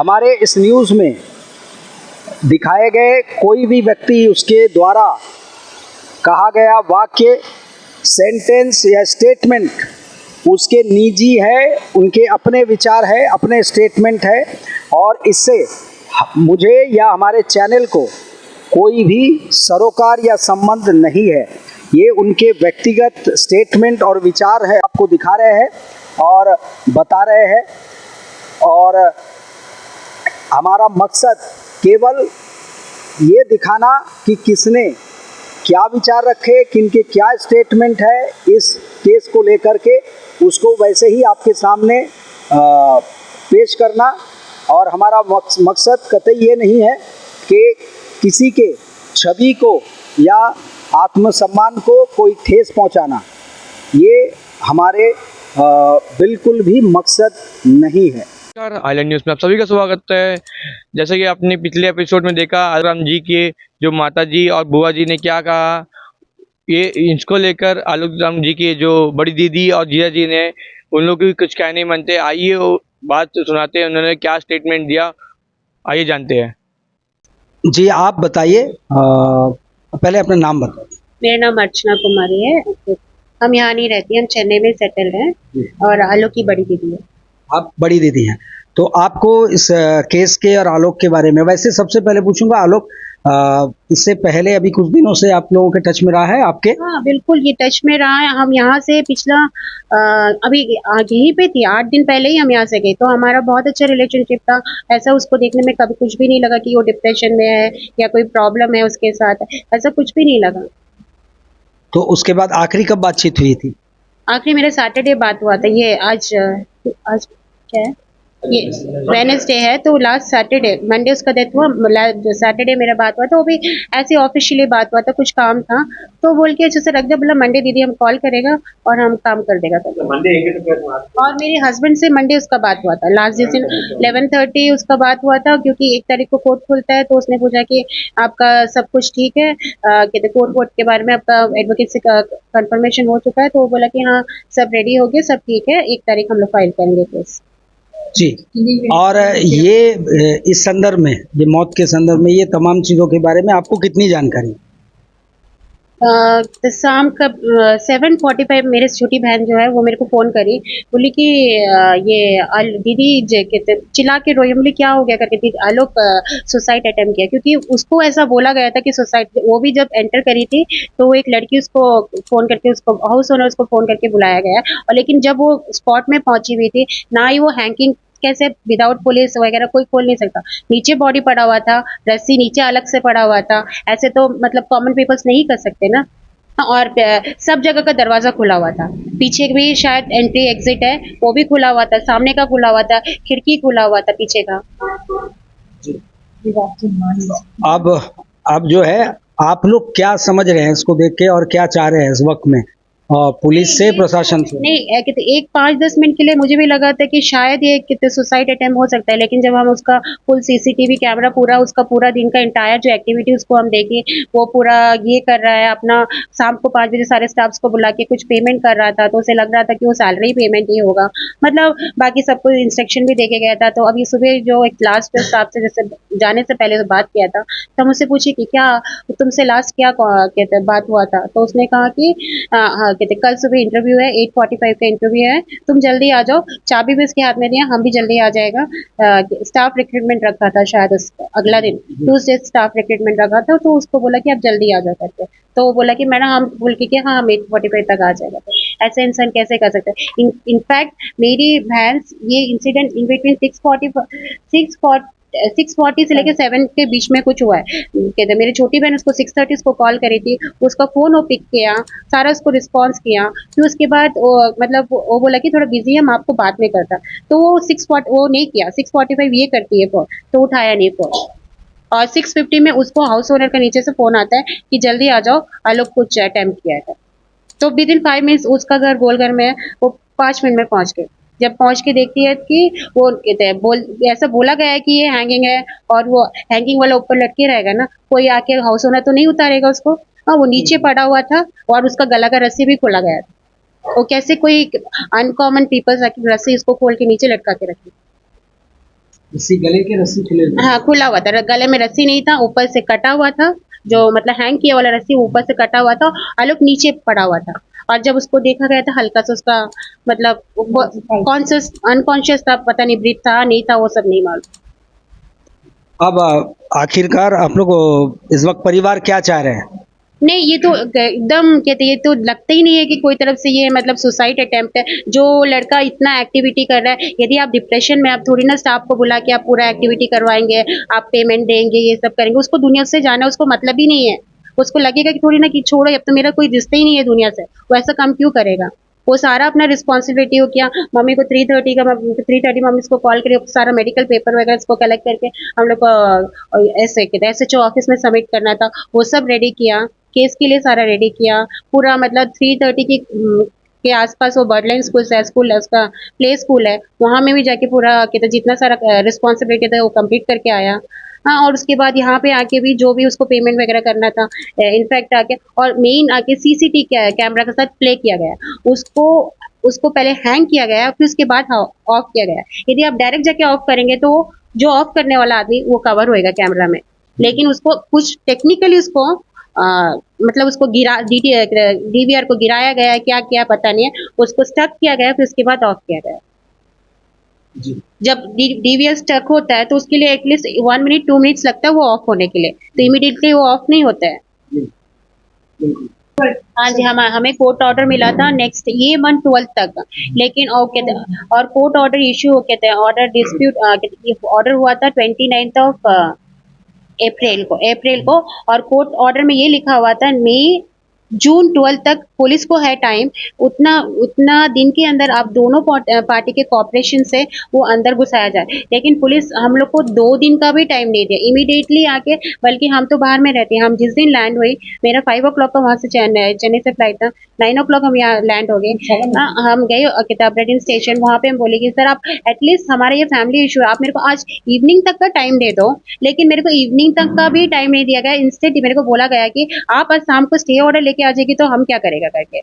हमारे इस न्यूज़ में दिखाए गए कोई भी व्यक्ति, उसके द्वारा कहा गया वाक्य, सेंटेंस या स्टेटमेंट उसके निजी है, उनके अपने विचार है, अपने स्टेटमेंट है, और इससे मुझे या हमारे चैनल को कोई भी सरोकार या संबंध नहीं है। ये उनके व्यक्तिगत स्टेटमेंट और विचार है, आपको दिखा रहे हैं और बता रहे हैं, और हमारा मकसद केवल ये दिखाना कि किसने क्या विचार रखे, किनके क्या स्टेटमेंट है इस केस को लेकर के, उसको वैसे ही आपके सामने पेश करना। और हमारा मकसद कतई ये नहीं है कि किसी के छवि को या आत्मसम्मान को कोई ठेस पहुंचाना, ये हमारे बिल्कुल भी मकसद नहीं है। आइलैंड न्यूज़ में आप सभी का स्वागत है। जैसे कि आपने पिछले एपिसोड में देखा, आलोक जी के जो माता जी और बुआ जी ने क्या कहा, ये इसको लेकर आलोक राम जी की जो बड़ी दीदी और जीजा जी ने, उन लोग भी कुछ कहने मनते। आइए वो बात सुनाते हैं, उन्होंने क्या स्टेटमेंट दिया, आइए जानते हैं। जी आप बताइए, पहले अपना नाम बताइए। मेरा नाम अर्चना कुमारी है। हम यहाँ नहीं रहती, हम चेन्नई में सेटल हैं और आलोक की बड़ी दीदी है। आप बड़ी दीदी हैं, तो आपको इस केस के और आलोक के बारे में, वैसे सबसे पहले पूछूंगा, आलोक इससे पहले अभी कुछ दिनों से आप लोगों के टच में रहा है आपके? हाँ बिल्कुल, ये टच में रहा है। हम यहाँ से पिछला अभी यहीं पे थी, 8 दिन पहले ही हम यहाँ से गए, तो हमारा बहुत अच्छा रिलेशनशिप था। ऐसा उसको देखने में कभी कुछ भी नहीं लगा कि वो डिप्रेशन में है या कोई प्रॉब्लम है उसके साथ, ऐसा कुछ भी नहीं लगा। तो उसके बाद आखिरी कब बातचीत हुई थी? आखिरी मेरा सैटरडे बात हुआ था। ये आज क्या है, ये वेडनेसडे है, तो लास्ट सैटरडे, मंडे उसका डेथ हुआ, सैटरडे मेरा बात हुआ था। वो भी ऐसे ऑफिशियली बात हुआ था, कुछ काम था तो बोल के अच्छे से रख दे, बोला मंडे दीदी हम कॉल करेगा और हम काम कर देगा। तो मंडे और मेरे हस्बैंड से मंडे उसका बात हुआ था, लास्ट जिस दिन 11:30 उसका बात हुआ था, क्योंकि 1 तारीख को कोर्ट खुलता है, तो उसने पूछा कि आपका सब कुछ ठीक है, कहते कोर्ट के बारे में आपका एडवोकेट से कंफर्मेशन हो चुका है, तो वो बोला कि हाँ सब रेडी हो गया, सब ठीक है, 1 तारीख हम लोग फाइल करेंगे केस। जी, और ये इस संदर्भ में, ये मौत के संदर्भ में, ये तमाम चीज़ों के बारे में आपको कितनी जानकारी? शाम का 7:45 मेरे छोटी बहन जो है वो मेरे को फ़ोन करी, बोली कि ये दीदी कहते चिल्ला के रोई। बोली क्या हो गया करके, दीदी आलोक सुसाइड अटेम्प्ट किया, क्योंकि उसको ऐसा बोला गया था कि सुसाइड, वो भी जब एंटर करी थी तो वो एक लड़की उसको फ़ोन करके, उसको हाउस ओनर उसको फ़ोन करके बुलाया गया, और लेकिन जब वो स्पॉट में पहुंची हुई थी, ना ही वो हैंगिंग कैसे विदाउट पुलिस वगैरह कोई खोल नहीं सकता, नीचे बॉडी पड़ा हुआ था, रस्सी नीचे अलग से पड़ा हुआ था, ऐसे तो मतलब कॉमन पीपल्स नहीं कर सकते ना। और सब जगह का दरवाजा खुला हुआ था, पीछे भी शायद एंट्री एग्जिट है वो भी खुला हुआ था, सामने का खुला हुआ था, खिड़की खुला हुआ था पीछे का। अब जो है, आप लोग क्या समझ रहे हैं इसको देख के, और क्या चाह रहे हैं इस वक्त में पुलिस से, प्रशासन से? नहीं कहते, एक 5-10 मिनट के लिए मुझे भी लगा था कि शायद ये कितने सुसाइड अटेम्प्ट हो सकता है, लेकिन जब हम उसका फुल सीसीटीवी कैमरा पूरा, उसका पूरा दिन का इंटायर जो एक्टिविटी उसको हम देखे, वो पूरा ये कर रहा है अपना, शाम को 5 बजे सारे स्टाफ्स को बुला के कुछ पेमेंट कर रहा था, तो उसे लग रहा था कि वो सैलरी पेमेंट ही होगा, मतलब बाकी सबको इंस्ट्रक्शन भी देके गया था। तो अभी सुबह जो एक लास्ट स्टाफ से जैसे जाने से पहले तो बात किया था, तो हम उससे पूछे कि क्या तुमसे लास्ट क्या कहते बात हुआ था, तो उसने कहा कि हाँ कहते कल सुबह इंटरव्यू है, 8:45 का इंटरव्यू है, तुम जल्दी आ जाओ। चाबी भी उसके हाथ में दिया, हम भी जल्दी आ जाएगा। स्टाफ रिक्रूटमेंट रखा था शायद अगला दिन ट्यूसडे स्टाफ रिक्रूटमेंट रखा था, तो उसको बोला कि आप जल्दी आ जाओ करके, तो वो बोला कि मैडम हम बोल के कि हाँ हम 8:45 तक आ जाएगा। तो ऐसे इंसान कैसे कर सकते हैं? इनफैक्ट मेरी बहन, ये इंसिडेंट इन बिटवीन 6:40 से लेकर 7 के बीच में कुछ हुआ है। कहते मेरी छोटी बहन उसको 6:30 उसको कॉल करी थी, उसका फोन वो पिक किया, सारा उसको रिस्पॉन्स किया, फिर उसके बाद मतलब वो बोला कि थोड़ा बिजी है, हम आपको बाद में करता, तो वो 6:40 वो नहीं किया, 6:45 ये करती है फोन, तो उठाया नहीं फोन, और 6:50 में उसको हाउस ओनर का नीचे से फोन आता है कि जल्दी आ जाओ, आलोक कुछ अटेम्प्ट किया है। तो विद इन 5 मिनट्स उसका घर गोलघर में है, वो 5 मिनट में पहुंच गए। जब पहुंच के देखती है कि वो कहते हैं ऐसा बोला गया है कि ये हैंगिंग है, और वो हैंगिंग वाला ऊपर लटके रहेगा ना, कोई आके हाउस ओनर तो नहीं उतारेगा उसको। हाँ वो नीचे पड़ा हुआ था, और उसका गला का रस्सी भी खोला गया था, वो कैसे कोई अनकॉमन पीपल्स रस्सी इसको खोल के नीचे लटका के रखे। रस्सी गले के रस्सी खुले हुए। हाँ खुला हुआ था, गले में रस्सी नहीं था, ऊपर से कटा हुआ था, जो मतलब हैंग किया वाला रस्सी ऊपर से कटा हुआ था, आलोक नीचे पड़ा हुआ था। और जब उसको देखा गया था हल्का सा उसका मतलब कॉन्शियस अनकॉन्शियस था, पता नहीं ब्रीथ था नहीं था, वो सब नहीं मालूम। अब आखिरकार आप लोग इस वक्त परिवार क्या चाह रहे हैं? नहीं ये तो एकदम कहते, ये तो लगता ही नहीं है कि कोई तरफ से ये मतलब सुसाइड अटेम्प्ट है। जो लड़का इतना एक्टिविटी कर रहा है, यदि आप डिप्रेशन में, आप थोड़ी ना स्टाफ को बुला के आप पूरा एक्टिविटी करवाएंगे, आप पेमेंट देंगे, ये सब करेंगे, उसको दुनिया से जाना उसको मतलब ही नहीं है। उसको लगेगा कि थोड़ी ना कि छोड़ो अब तो मेरा कोई रिश्ता ही नहीं है दुनिया से, वो ऐसा काम क्यों करेगा। वो सारा अपना रिस्पॉन्सिबिलिटी हो किया। मम्मी को 3:30 मम्मी इसको कॉल करी, सारा मेडिकल पेपर वगैरह इसको कलेक्ट करके हम लोग को ऐसे SHO ऑफिस में सबमिट करना था, वो सब रेडी किया, केस के लिए सारा रेडी किया पूरा। मतलब 3:30 के आसपास वो बर्डलाइन स्कूल है उसका, प्ले स्कूल है, वहाँ में भी जाके पूरा कहते जितना सारा रिस्पॉन्सिबिलिटी था वो कंप्लीट करके आया। हाँ, और उसके बाद यहाँ पे आके भी जो भी उसको पेमेंट वगैरह करना था, इनफैक्ट आके और मेन आके CCTV कैमरा के साथ प्ले किया गया, उसको उसको पहले हैंग किया गया, फिर उसके बाद ऑफ किया गया। यदि आप डायरेक्ट जाके ऑफ करेंगे तो जो ऑफ करने वाला आदमी वो कवर होएगा कैमरा में, लेकिन उसको कुछ टेक्निकली उसको मतलब उसको गिरा DVR को गिराया गया है, क्या किया पता नहीं है, उसको स्टक किया गया, फिर उसके बाद ऑफ किया गया। जी। जब DVR स्टक होता है तो उसके लिए एटलीस्ट 1 मिनट 2 मिनट्स लगता है वो ऑफ होने के लिए, तो इमीडिएटली वो ऑफ नहीं होता है। जी, बिल्कुल। हाँ जी, हमें कोर्ट ऑर्डर मिला था नेक्स्ट ये मंथ 12 तक, लेकिन और कहते और कोर्ट ऑर्डर इशू हो कहते हैं, ऑर्डर डिस्प्यूट ऑर्डर हुआ था 29 अप्रैल को, और कोर्ट ऑर्डर में ये लिखा हुआ था मई जून 12 तक पुलिस को है टाइम, उतना उतना दिन के अंदर आप दोनों पार्टी के कॉपरेशन से वो अंदर घुसाया जाए, लेकिन पुलिस हम लोग को 2 दिन का भी टाइम नहीं दिया इमीडिएटली आके, बल्कि हम तो बाहर में रहते हैं, हम जिस दिन लैंड हुई, मेरा 5 o'clock का वहाँ से चेन्नई से फ्लाइट था, 9 o'clock हम यहाँ लैंड हो गए। हम गए किताबरेड्डी स्टेशन, वहाँ पे हम बोले कि सर आप एटलीस्ट हमारा ये फैमिली इशू है, आप मेरे को आज इवनिंग तक का टाइम दे दो, लेकिन मेरे को इवनिंग तक का भी टाइम नहीं दिया गया। इंस्टेंट मेरे को बोला गया कि आप आज शाम को स्टे ऑर्डर लेके आ जाएगी तो हम क्या करेगा करके।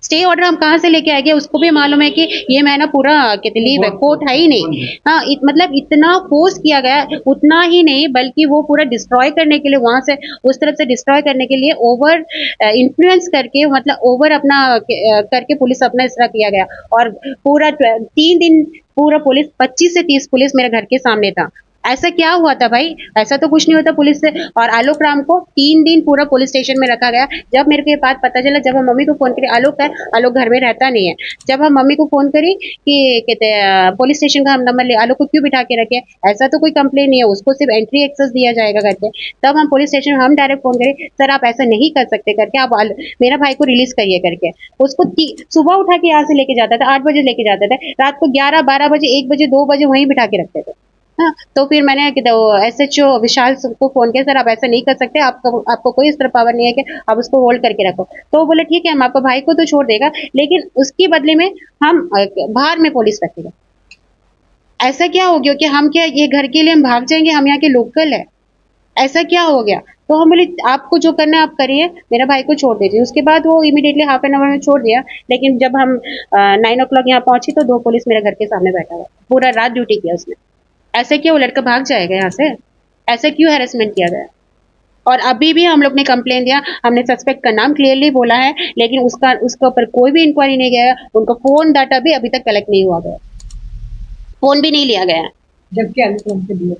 स्टे ऑर्डर हम कहाँ से लेके आएंगे, उसको भी मालूम है कि ये महीना पूरा कितनी लीव है, कोर्ट है ही नहीं। हाँ मतलब इतना फोर्स किया गया, उतना ही नहीं बल्कि वो पूरा डिस्ट्रॉय करने के लिए, वहां से उस तरफ से डिस्ट्रॉय करने के लिए ओवर इन्फ्लुएंस करके, मतलब ओवर अपना करके पुलिस अपना इस तरह किया गया। और पूरा 3 दिन पूरा पुलिस 25 से 30 पुलिस मेरे घर के सामने था। ऐसा क्या हुआ था भाई, ऐसा तो कुछ नहीं होता पुलिस से। और आलोक राम को 3 दिन पूरा पुलिस स्टेशन में रखा गया। जब मेरे को ये बात पता चला, जब हम मम्मी को फोन करी, आलोक है, आलोक घर में रहता नहीं है, जब हम मम्मी को फोन करी कि कहते हैं पुलिस स्टेशन का हम नंबर ले, आलोक को क्यों बिठा के रखे, ऐसा तो कोई कंप्लेन नहीं है, उसको सिर्फ एंट्री एक्सेस दिया जाएगा करके। तब हम पुलिस स्टेशन हम डायरेक्ट फोन करें, सर आप ऐसा नहीं कर सकते करके, आप मेरा भाई को रिलीज करिए करके। उसको सुबह उठा के यहाँ से लेके जाता था, 8 बजे लेके जाता था, रात को 11-12 बजे 1 बजे 2 बजे वहीं बिठा के रखते थे। हाँ, तो फिर मैंने SHO विशाल को फोन किया, सर आप ऐसा नहीं कर सकते, आपको कोई इस तरह पावर नहीं है कि आप उसको होल्ड करके रखो। तो वो बोले ठीक है, हम आपको भाई को तो छोड़ देगा, लेकिन उसके बदले में हम बाहर में पुलिस रखेगा। ऐसा क्या हो गया कि हम क्या ये घर के लिए हम भाग जाएंगे, हम यहाँ के लोकल है, ऐसा क्या हो गया। तो हम बोले आपको जो करना है आप करिए, मेरा भाई को छोड़ दीजिए। उसके बाद वो इमीडिएटली हाफ एन आवर में छोड़ दिया, लेकिन जब हम 9 o'clock यहाँ पहुंची तो 2 पुलिस मेरे घर के सामने बैठा हुआ, पूरा रात ड्यूटी किया उसने। ऐसे क्यों वो लड़का भाग जाएगा यहाँ से, ऐसे क्यों हैरेसमेंट किया गया। और अभी भी हम लोग ने कंप्लेन दिया, हमने सस्पेक्ट का नाम क्लियरली बोला है, लेकिन उसका ऊपर कोई भी इंक्वायरी नहीं गया, उनका फोन डाटा भी अभी तक कलेक्ट नहीं हुआ गया, फोन भी नहीं लिया गया। जबकि आलोक के लिए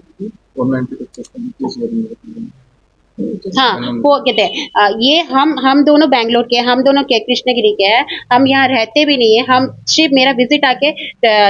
हाँ वो कहते हैं ये हम दोनों बैंगलोर के, हम दोनों के कृष्णगिरी के हैं, हम यहाँ रहते भी नहीं है, हम सिर्फ मेरा विजिट आके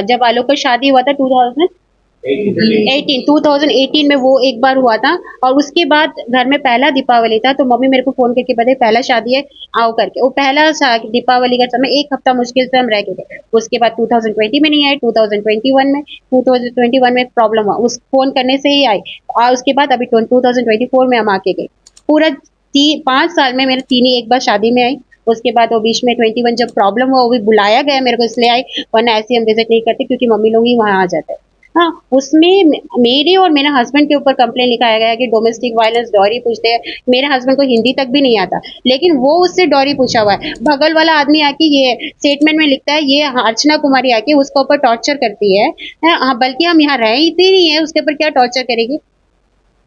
जब आलोक का शादी हुआ था 2018 में वो एक बार हुआ था, और उसके बाद घर में पहला दीपावली था, तो मम्मी मेरे को फोन करके बताई पहला शादी है आओ करके। वो पहला दीपावली का समय 1 हफ्ता मुश्किल से हम रह गए थे। उसके बाद 2020 में नहीं आए, 2021 में प्रॉब्लम हुआ, उस फोन करने से ही आई, और उसके बाद अभी 2024 में हम आके गए। पूरा 5 साल में मेरे 3 ही एक बार शादी में आई, उसके बाद वो बीच में 21 जब प्रॉब्लम हुआ वो भी बुलाया गया मेरे को इसलिए आई, वरना ऐसे हम विजिट नहीं करते क्योंकि मम्मी लोग ही वहाँ आ जाते हैं। हाँ, उसमें मेरे और मेरे हस्बैंड के ऊपर कंप्लेन लिखाया गया कि डोमेस्टिक वायलेंस डॉरी पूछते हैं। मेरे हस्बैंड को हिंदी तक भी नहीं आता, लेकिन वो उससे डॉरी पूछा हुआ है। बगल वाला आदमी आके ये स्टेटमेंट में लिखता है, ये अर्चना कुमारी आके उसके ऊपर टॉर्चर करती है। हाँ, बल्कि हम यहाँ रह ही नहीं है, उसके ऊपर क्या टॉर्चर करेगी।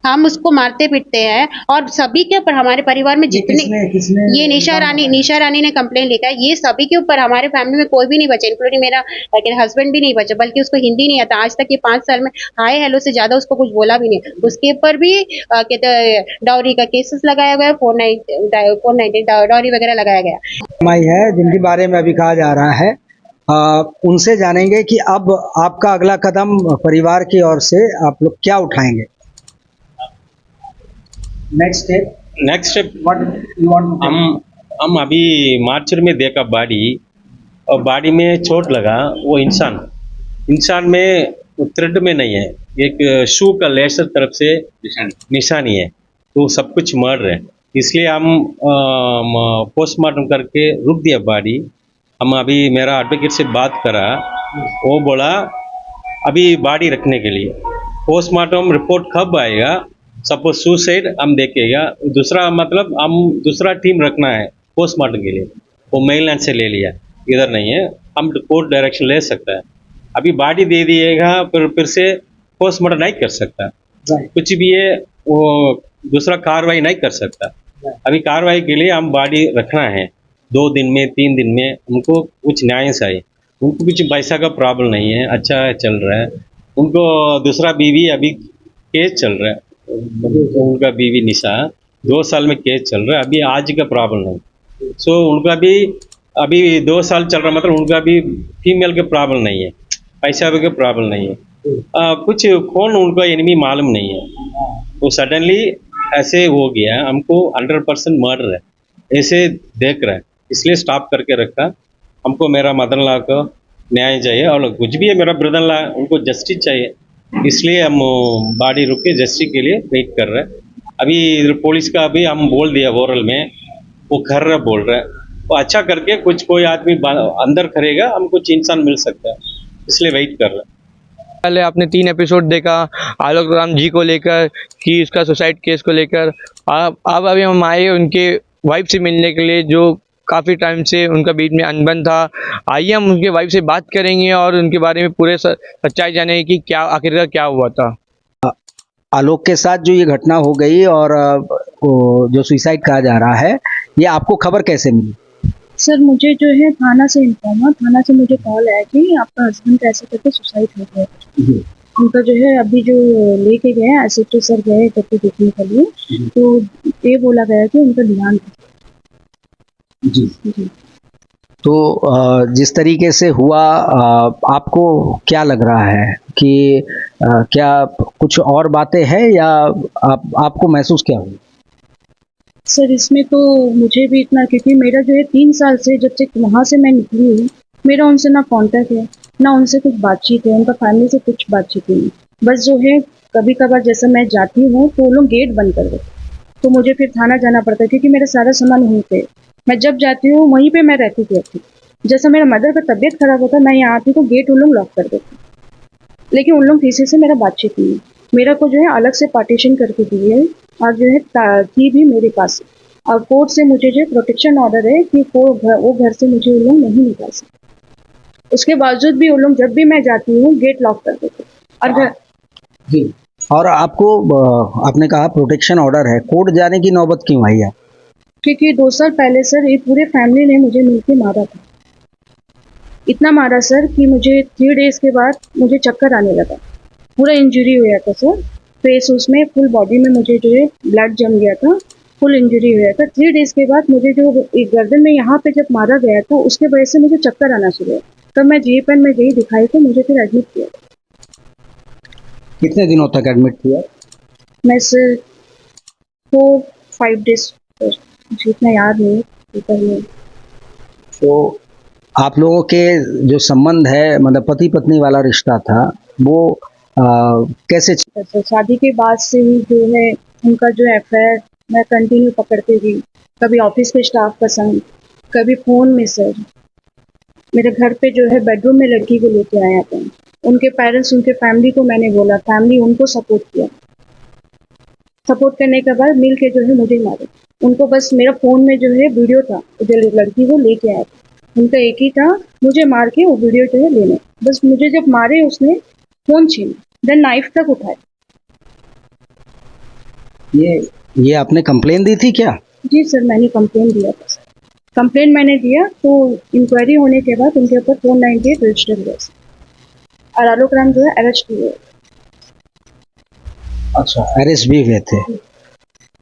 हम उसको मारते पीटते हैं और सभी के ऊपर, हमारे परिवार में जितने, ये निशा रानी ने कंप्लेन लिखा है, ये सभी के ऊपर, हमारे फैमिली में कोई भी नहीं बचा, इंक्लूडिंग मेरा हस्बैंड भी नहीं बचा, बल्कि उसको हिंदी नहीं आता आज तक। ये 5 साल में हाय हेलो से ज्यादा उसको कुछ बोला भी नहीं। उसके ऊपर भी कहते हैं डॉरी का केसेस लगाया गया, 490 डॉरी वगैरह लगाया गया। माई है जिनके बारे में अभी कहा जा रहा है, उनसे जानेंगे कि अब आपका अगला कदम परिवार की ओर से आप लोग क्या उठाएंगे। Next step what you want. हम अभी मार्चर में देखा बॉडी, और बॉडी में चोट लगा। वो इंसान में थ्रेड में नहीं है, एक शू का लेसर तरफ से निशानी है, तो सब कुछ मर्डर है। इसलिए हम पोस्टमार्टम करके रुक दिया बॉडी। हम अभी मेरा एडवोकेट से बात करा, वो बोला अभी बॉडी रखने के लिए पोस्टमार्टम रिपोर्ट कब आएगा, सपोज सुसाइड हम देखेगा, दूसरा मतलब हम दूसरा टीम रखना है पोस्टमार्टम के लिए, वो मेनलैंड से ले लिया, इधर नहीं है। हम कोर्ट डायरेक्शन ले सकता है, अभी बॉडी दे दिएगा फिर से पोस्टमार्टम नहीं कर सकता, कुछ भी है वो दूसरा कार्रवाई नहीं कर सकता। अभी कार्रवाई के लिए हम बॉडी रखना है, 2 दिन में 3 दिन में उनको कुछ न्याय चाहिए। उनको कुछ पैसा का प्रॉब्लम नहीं है, अच्छा चल रहा है। उनको दूसरा बीवी अभी केस चल रहा है, उनका बीवी निशा 2 साल में केस चल रहा है, अभी आज का प्रॉब्लम नहीं। सो उनका भी अभी 2 साल चल रहा, मतलब उनका भी फीमेल का प्रॉब्लम नहीं है, पैसा का प्रॉब्लम नहीं है। कुछ कौन उनका एनिमी मालूम नहीं है, वो सडनली ऐसे हो गया। हमको 100% मर्डर है ऐसे देख रहा है, इसलिए स्टॉप करके रखा। हमको मेरा मदर लॉ को न्याय चाहिए, और कुछ भी है मेरा ब्रदर लॉ, उनको जस्टिस चाहिए, इसलिए हम बॉडी रुक के जस्टिस के लिए वेट कर रहे हैं। अभी इधर पुलिस का भी हम बोल दिया ओरल में, वो कर रहा बोल रहा है, वो अच्छा करके कुछ कोई आदमी अंदर करेगा, हम कुछ इंसान मिल सकता है, इसलिए वेट कर रहे हैं। पहले आपने 3 एपिसोड देखा आलोक राम जी को लेकर कि उसका सुसाइड केस को लेकर। अब अभी हम आए उनके वाइफ से मिलने के लिए, जो काफ़ी टाइम से उनका बीच में अनबन था। आइए हम उनके वाइफ से बात करेंगे और उनके बारे में पूरे सच्चाई जानेंगे कि क्या आखिरकार क्या हुआ था। आलोक के साथ जो ये घटना हो गई और जो सुसाइड कहा जा रहा है, ये आपको खबर कैसे मिली? सर मुझे जो है थाना से इन्फॉर्म हुआ, थाना से मुझे कॉल आया कि आपका हस्बैंड कैसे करके सुसाइड हो गया। उनका जो है अभी जो लेके गए एसएचओ सर गए करके देखने के लिए, तो ये बोला गया कि उनका ध्यान जी। जी। तो जिस तरीके से हुआ, आपको क्या लग रहा है कि क्या कुछ और बातें हैं, या आपको महसूस क्या हुआ? सर इसमें तो मुझे भी इतना, क्योंकि मेरा जो है 3 साल से जब से वहाँ से मैं निकली हूँ, मेरा उनसे ना कांटेक्ट है, ना उनसे कुछ बातचीत है, उनका फैमिली से कुछ बातचीत नहीं। बस जो है कभी कभार जैसे मैं जाती हूँ तो वो लोग गेट बंद कर देते, तो मुझे फिर थाना जाना पड़ता है, क्योंकि मेरा सारा सामान वहीं पे, मैं जब जाती हूँ वहीं पे मैं रहती थी। जैसा मेरा मदर का तबीयत खराब होता, मैं यहाँ आती तो गेट उन लोग लॉक कर देते, लेकिन उन लोग किसी से मेरा बातचीत नहीं है। मेरा को जो है अलग से पार्टीशन करके दिए है, और जो है थी भी मेरे पास, और कोर्ट से मुझे जो प्रोटेक्शन ऑर्डर है कि वो घर से मुझे उन लोग नहीं निकाल सकते। उसके बावजूद भी उन लोग जब भी मैं जाती हूँ गेट लॉक कर देते। और घर जी। और आपको आपने कहा प्रोटेक्शन ऑर्डर है, कोर्ट जाने की नौबत क्यों आई है? क्योंकि 2 साल पहले सर ये पूरे फैमिली ने मुझे मिलके मारा था, इतना मारा सर कि मुझे 3 डेज के बाद मुझे चक्कर आने लगा, पूरा इंजरी हुआ था सर, फेस उसमें फुल बॉडी में मुझे जो है ब्लड जम गया था, फुल इंजरी हुआ था। 3 डेज के बाद मुझे जो एक गर्दन में यहाँ पे जब मारा गया था, उसके वजह से मुझे चक्कर आना शुरू हुआ। तब मैं जीएपएन में गई, दिखाई तो मुझे फिर एडमिट किया। कितने दिनों तक एडमिट किया? मैं सर 4-5 डेज, मुझे इतना याद नहीं। तो आप लोगों के जो संबंध है, मतलब पति पत्नी वाला रिश्ता था, वो कैसे? शादी के बाद से ही जो है उनका जो अफेयर मैं कंटिन्यू पकड़ती थी, कभी ऑफिस के स्टाफ का संग, कभी फ़ोन में सर। मेरे घर पे जो है बेडरूम में लड़की को लेके आया था, उनके पेरेंट्स, उनके फैमिली को मैंने बोला, फैमिली उनको सपोर्ट किया। सपोर्ट करने के बाद मिल के जो है मुझे मारे। उनको बस मेरा फ़ोन में जो है वीडियो था, जो लड़की को लेके आया था, उनका एक ही था मुझे मार के वो वीडियो जो है लेने। बस मुझे जब मारे उसने फ़ोन छीना, देन नाइफ तक उठाया। ये आपने कंप्लेन दी थी क्या? जी सर, मैंने कंप्लेन दिया था सर। कंप्लेन मैंने दिया तो इंक्वायरी होने के बाद उनके ऊपर 498 रजिस्टर हुआ सर। और आलोक राम जो है अरेस्ट हुए। अच्छा, अरेस्ट भी हुए थे।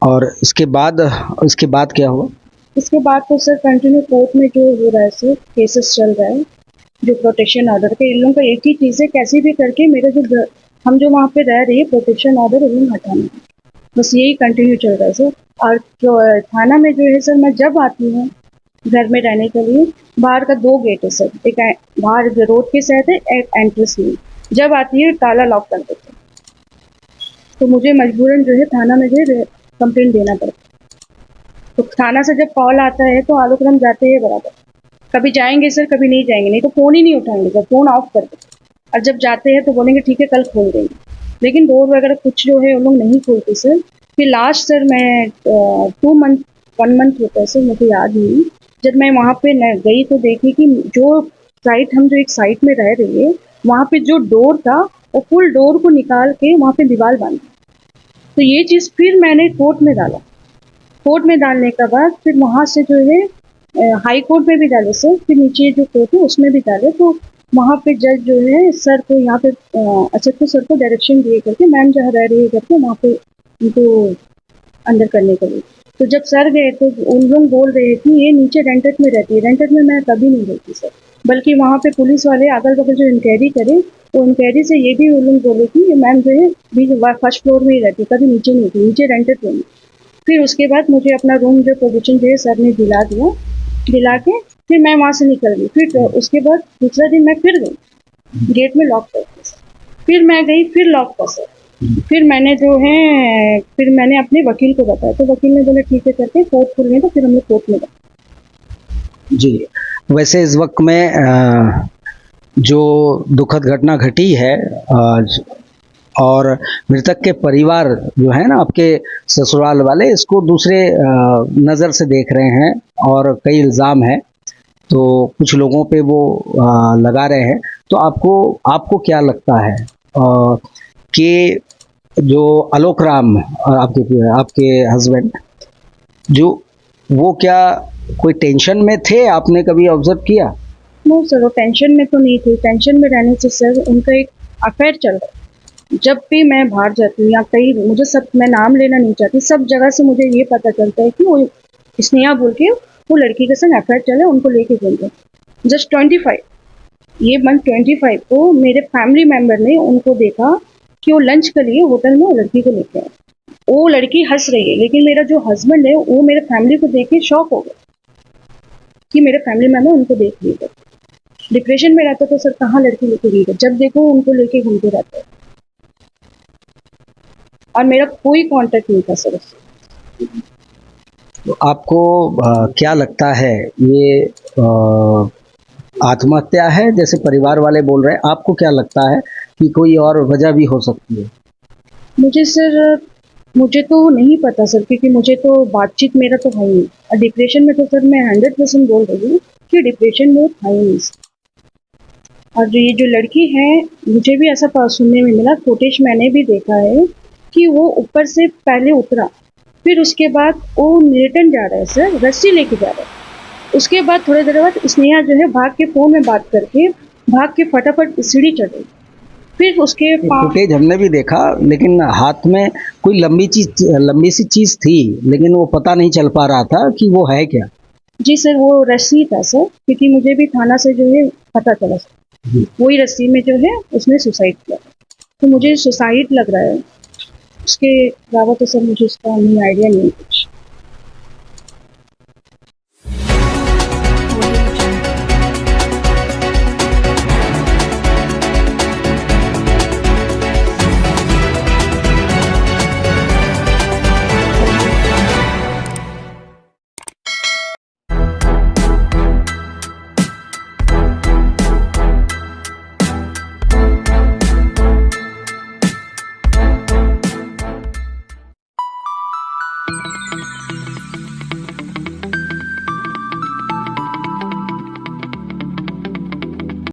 और इसके बाद क्या हुआ? इसके बाद तो सर कंटिन्यू कोर्ट में जो हो रहा है सर, केसेस चल रहा है, जो प्रोटेक्शन ऑर्डर के। इन लोगों का एक ही चीज़ है, कैसे भी करके मेरे जो हम जो वहाँ पे रह रहे हैं प्रोटेक्शन ऑर्डर इन लोग हटाना है। बस यही कंटिन्यू चल रहा है सर। और जो थाना में जो है सर, मैं जब आती हूँ घर में रहने के लिए, बाहर का 2 गेट है सर, एक बाहर जो रोड के साइड है, एक एंट्रेंस में। जब आती है ताला लॉक कर देते हैं, तो मुझे मजबूरन जो है थाना में जो है कंप्लेंट देना पड़ता है। तो थाना से जब कॉल आता है तो आलोक राम जाते हैं बराबर, कभी जाएंगे सर, कभी नहीं जाएंगे, नहीं तो फ़ोन ही नहीं उठाएंगे सर, फ़ोन ऑफ कर देते। और जब जाते हैं तो बोलेंगे ठीक है कल खोल देंगे, लेकिन डोर वगैरह कुछ जो है उन लोग नहीं खोलते सर। फिर लास्ट सर मैं 1 मंथ होता है सर, मुझे याद नहीं, जब मैं वहाँ पे गई तो देखी कि जो साइट हम जो एक साइट में रह रही है, वहाँ पे जो डोर था वो फुल डोर को निकाल के वहाँ पे दीवार बांधी। तो ये चीज़ फिर मैंने कोर्ट में डाला। कोर्ट में डालने के बाद फिर वहाँ से जो है हाई कोर्ट में भी डाले सर, फिर नीचे जो कोर्ट है उसमें भी डाले। तो वहाँ पे जज जो है सर को यहाँ पे अचक्को सर को डायरेक्शन दिए करके, मैम जहाँ रह रही है करके वहाँ पे उनको अंदर करने के लिए। तो जब सर गए तो उन लोग बोल रहे कि ये नीचे रेंटेड में रहती है। रेंटेड में मैं कभी नहीं रहती सर, बल्कि वहाँ पे पुलिस वाले अगल बगल जो इंक्वायरी करे, तो इंक्वायरी से ये भी उन लोग बोले कि ये मैम जो है फर्स्ट फ्लोर में ही रहती, कभी नीचे नहीं थी, नीचे रेंटेड रूम। फिर उसके बाद मुझे अपना रूम जो पोजीशन जो है सर ने दिला दिया, दिला के फिर मैं वहाँ से निकल गई। फिर उसके बाद दूसरा दिन मैं फिर गई, गेट में लॉक करके सर। फिर मैं गई, फिर लॉक कर सर। फिर मैंने जो है फिर मैंने अपने वकील को बताया, तो वकील ने बोला ठीक है करके कोर्ट खुल गए। तो फिर हम लोग कोर्ट में गए। जी, वैसे इस वक्त में जो दुखद घटना घटी है आज, और मृतक के परिवार जो है ना आपके ससुराल वाले, इसको दूसरे नज़र से देख रहे हैं और कई इल्ज़ाम है, तो कुछ लोगों पे वो लगा रहे हैं। तो आपको क्या लगता है कि जो आलोक राम आपके हस्बैंड जो, वो क्या कोई टेंशन में थे? आपने कभी ऑब्जर्व किया? नो सर, वो टेंशन में तो नहीं थे। टेंशन में रहने से सर उनका एक अफेयर चल रहा है। जब भी मैं बाहर जाती हूँ या कहीं, मुझे सब, मैं नाम लेना नहीं चाहती, सब जगह से मुझे ये पता चलता है कि वो स्नेहा बोल के वो लड़की के संग अफेयर चले, उनको लेके घूम रहे। जस्ट 25 ये मंथ 25 को मेरे फैमिली मेम्बर ने उनको देखा कि वो लंच के लिए होटल में वो लड़की को लेके आए। वो लड़की हंस रही है, लेकिन मेरा जो हस्बैंड है वो मेरे फैमिली को देख के शॉक हो गया कि मेरे फैमिली मेम्बर उनको देख लिए। डिप्रेशन में रहता तो सर कहाँ लड़की लेके गई है, जब देखो उनको लेके घूमते रहते हैं। और मेरा कोई कांटेक्ट नहीं था सर उससे। तो आपको क्या लगता है, ये आत्महत्या है जैसे परिवार वाले बोल रहे हैं? आपको क्या लगता है कि कोई और वजह भी हो सकती है? मुझे तो नहीं पता सर, क्योंकि मुझे तो बातचीत मेरा तो है नहीं। और डिप्रेशन में तो सर मैं 100% बोल रही हूँ कि डिप्रेशन में था ही नहीं। और ये जो लड़की है, मुझे भी ऐसा सुनने में मिला, फुटेज मैंने भी देखा है कि वो ऊपर से पहले उतरा, फिर उसके बाद वो रिटर्न जा रहा है सर, रस्सी लेके जा रहा है। उसके बाद थोड़ी देर बाद स्नेहा जो है भाग के फ़ोन में बात करके भाग के फटाफट सीढ़ी चढ़ गई। फिर उसके फुटेज हमने भी देखा, लेकिन हाथ में कोई लंबी सी चीज़ थी, लेकिन वो पता नहीं चल पा रहा था कि वो है क्या। जी सर, वो रस्सी था सर, क्योंकि मुझे भी थाना से जो है पता चला सर, वही रस्सी में जो है उसने सुसाइड किया। तो मुझे सुसाइड लग रहा है, उसके अलावा तो सर मुझे उसका नहीं आइडिया नहीं है कुछ।